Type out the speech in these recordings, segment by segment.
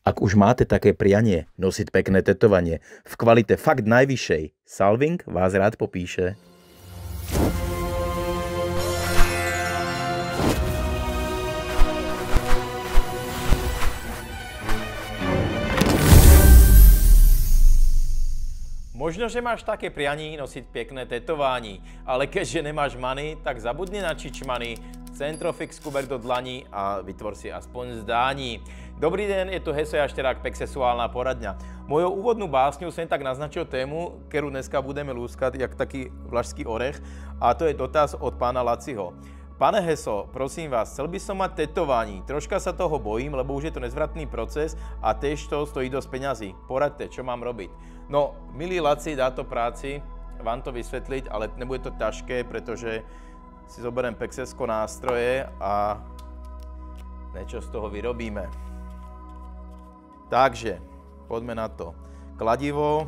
Ak už máte také prianie nosiť pekné tetovanie v kvalite fakt najvyššej, Salving vás rád popíše. Možno, že máš také prianie nosiť pekné tetování, ale keďže nemáš money, tak zabudni na čičmany, Centrofix kuber do dlaní a vytvor si aspoň zdání. Dobrý den, je tu Heso Jašterák, Pexesexuálna poradňa. Mojou úvodnú básňou som tak naznačil tému, ktorú dneska budeme lúskať, jak taký vlašský orech, a to je dotaz od pána Laciho. Pane Heso, prosím vás, chcel by som mať tetování. Troška sa toho bojím, lebo už je to nezvratný proces a tiež to stojí dosť peňazí. Poradte, čo mám robiť. No, milý Laci, dá to práci vám to vysvetliť, ale nebude to ťažké, pretože si zoberiem Pexesko nástroje a niečo z toho vyrobíme. Takže, poďme na to. Kladivo,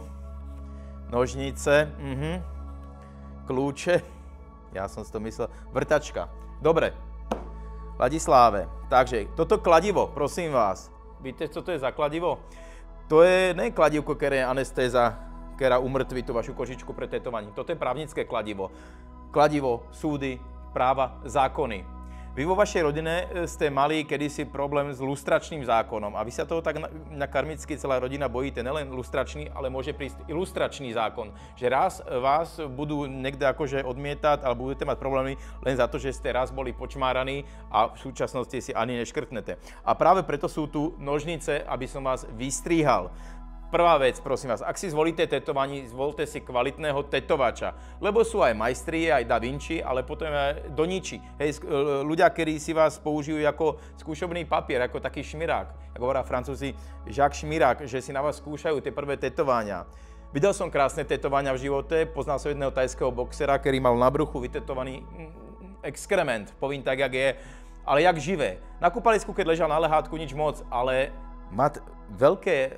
nožnice, kľúče, ja som si to myslel, vrtačka. Dobre, Ladisláve, takže toto kladivo, prosím vás, víte, co to je za kladivo? To je ne kladivko, ktoré je anestéza, ktorá umrtví tú vašu kožičku pre tetovanie. Toto je právnické kladivo. Kladivo, súdy, práva, zákony. Vy vo vašej rodine ste mali kedysi problém s lustračným zákonom a vy sa toho tak na karmicky celá rodina bojíte. Nelen lustračný, ale môže prísť ilustračný zákon. Že raz vás budú niekde akože odmietať, alebo budete mať problémy len za to, že ste raz boli počmáraní a v súčasnosti si ani neškrtnete. A práve preto sú tu nožnice, aby som vás vystrihal. Prvá vec, prosím vás, ak si zvolíte tetovanie, zvolte si kvalitného tetovača. Lebo sú aj majstri, aj Da Vinci, ale potom aj doniči. Hej, ľudia, ktorí si vás použijú ako skúšobný papier, ako taký šmirák. Ako hovoria Francúzi, Jacques Chirac, že si na vás skúšajú tie prvé tetovania. Videl som krásne tetovania v živote, poznal som jedného tajského boxera, ktorý mal na bruchu vytetovaný exkrement, povím tak, jak je, ale jak živé. Na kúpalisku, keď ležal na lehátku, nič moc, ale mať veľké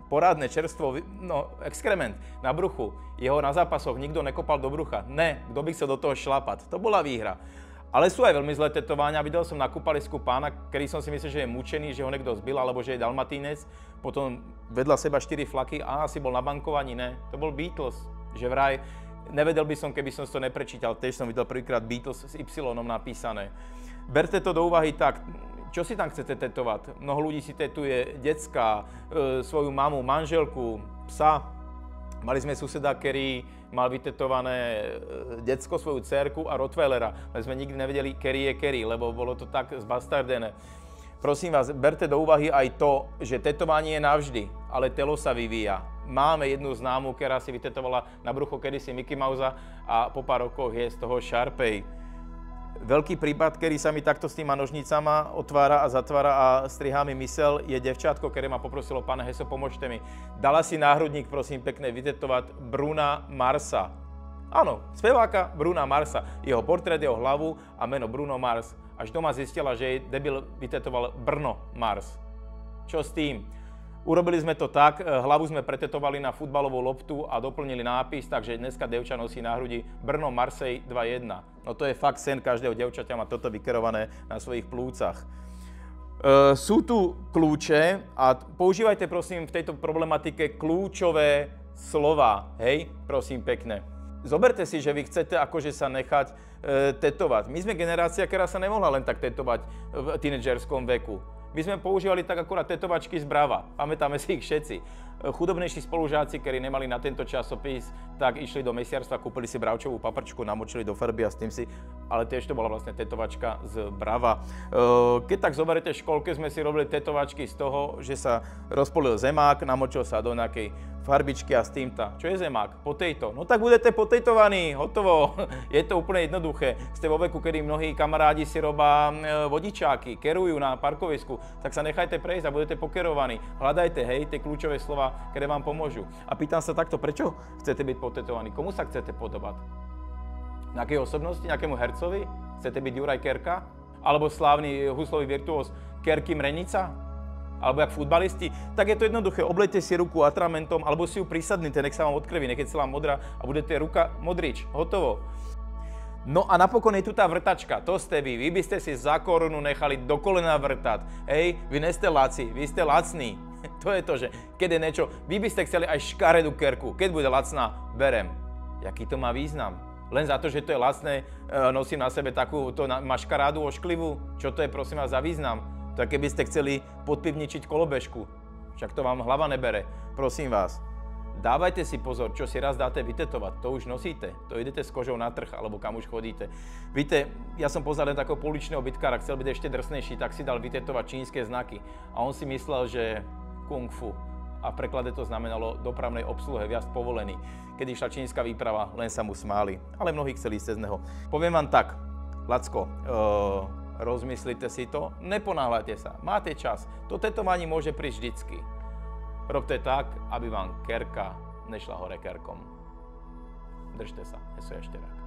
porádne čerstvo, no, exkrement na bruchu. Jeho na zápasoch nikto nekopal do brucha. Ne, kto by chcel do toho šlapať. To bola výhra. Ale sú aj veľmi zlé tetovania. Videl som na kúpalisku pána, ktorý som si myslel, že je mučený, že ho niekto zbil, alebo že je dalmatínec. Potom vedľa seba 4 flaky a asi bol na bankovaní. Ne, to bol Beatles. Že vraj, nevedel by som, keby som to neprečítal. Tiež som videl prvýkrát Beatles s Y napísané. Berte to do úvahy tak. Čo si tam chcete tetovať? Mnoho ľudí si tetuje decka, svoju mamu, manželku, psa. Mali sme suseda, ktorý mal vytetované decko, svoju dcerku a rottweilera. Ale sme nikdy nevedeli, ktorý je ktorý, lebo bolo to tak zbastardené. Prosím vás, berte do úvahy aj to, že tetovanie je navždy, ale telo sa vyvíja. Máme jednu známu, ktorá si vytetovala na brucho kedysi Mickey Mousea a po pár rokoch je z toho Sharpay. Veľký prípad, ktorý sa mi takto s týma nožnicama otvára a zatvára a strihá mi mysel, je devčátko, ktoré ma poprosilo, pane Heso, pomôžte mi. Dala si náhrudník, prosím pekne, vytetovať Bruna Marsa. Áno, speváka Bruna Marsa. Jeho portrét, jeho hlavu a meno Bruno Mars. Až doma zistila, že jej debil vytetoval Brno Mars. Čo s tým? Urobili sme to tak, hlavu sme pretetovali na futbalovú loptu a doplnili nápis, takže dneska devča nosí na hrudi Brno Marseille 2-1. No to je fakt sen každého devčaťa, má toto vykerované na svojich plúcach. Sú tu kľúče a používajte prosím v tejto problematike kľúčové slova, hej, prosím pekne. Zoberte si, že vy chcete akože sa nechať tetovať. My sme generácia, ktorá sa nemohla len tak tetovať v tínedžerskom veku. My sme používali tak akurát tetovačky z Brava. Pamätáme si ich všetci. Chudobnejší spolužáci, ktorí nemali na tento časopis, tak išli do mesiarstva, kúpili si bravčovú paprčku, namočili do farby a s tým si... Ale tiež to bola vlastne tetovačka z Brava. Keď tak zoberete v školke, sme si robili tetovačky z toho, že sa rozpolil zemák, namočil sa do nejakej farbičky a s týmto. Čo je zemák? Potato. No tak budete potejtovaní, hotovo. Je to úplne jednoduché. Ste vo veku, kedy mnohí kamarádi si robá vodičáky, kerujú na parkovisku, tak sa nechajte prejsť a budete pokerovaní. Hľadajte, hej, tie kľúčové slova, ktoré vám pomôžu. A pýtam sa takto, prečo chcete byť potetovaní? Komu sa chcete podobať? Nejakej osobnosti, nejakému hercovi? Chcete byť Juraj Kerka? Alebo slávny huslový virtuós Kerky Mrenica? Alebo jak futbalisti, tak je to jednoduché. Oblejte si ruku atramentom, alebo si ju prisadnite, nech sa vám odkrví, nech je celá modrá a budete ruka Modrič. Hotovo. No a napokon je tu tá vrtačka, to ste vy. Vy by ste si za korunu nechali do kolena vrtať. Hej, vy neste laci, vy ste lacní. To je to, že keď je niečo, vy by ste chceli aj škaredú kerku, keď bude lacná, berem. Jaký to má význam? Len za to, že to je lacné, nosím na sebe takúto maškarádu ošklivú? Čo to je, prosím vás, za význam? To je, keby ste chceli podpivničiť kolobežku. Však to vám hlava nebere. Prosím vás, dávajte si pozor, čo si raz dáte vytetovať, to už nosíte. To idete s kožou na trh, alebo kam už chodíte. Víte, ja som poznal len takého pouličného bitkára, chcel byť ešte drsnejší, tak si dal vytetovať čínske znaky. A on si myslel, že kung fu. A v preklade to znamenalo dopravnej obsluhe, viac povolený. Keď išla čínska výprava, len sa mu smáli. Ale mnohí chceli ísť cez neho. Poviem vám tak, Lacko, rozmyslite si to, neponáhľajte sa, máte čas. To tetovanie môže prísť vždycky. Robte tak, aby vám kerka nešla hore kerkom. Držte sa, Heso Ešterák.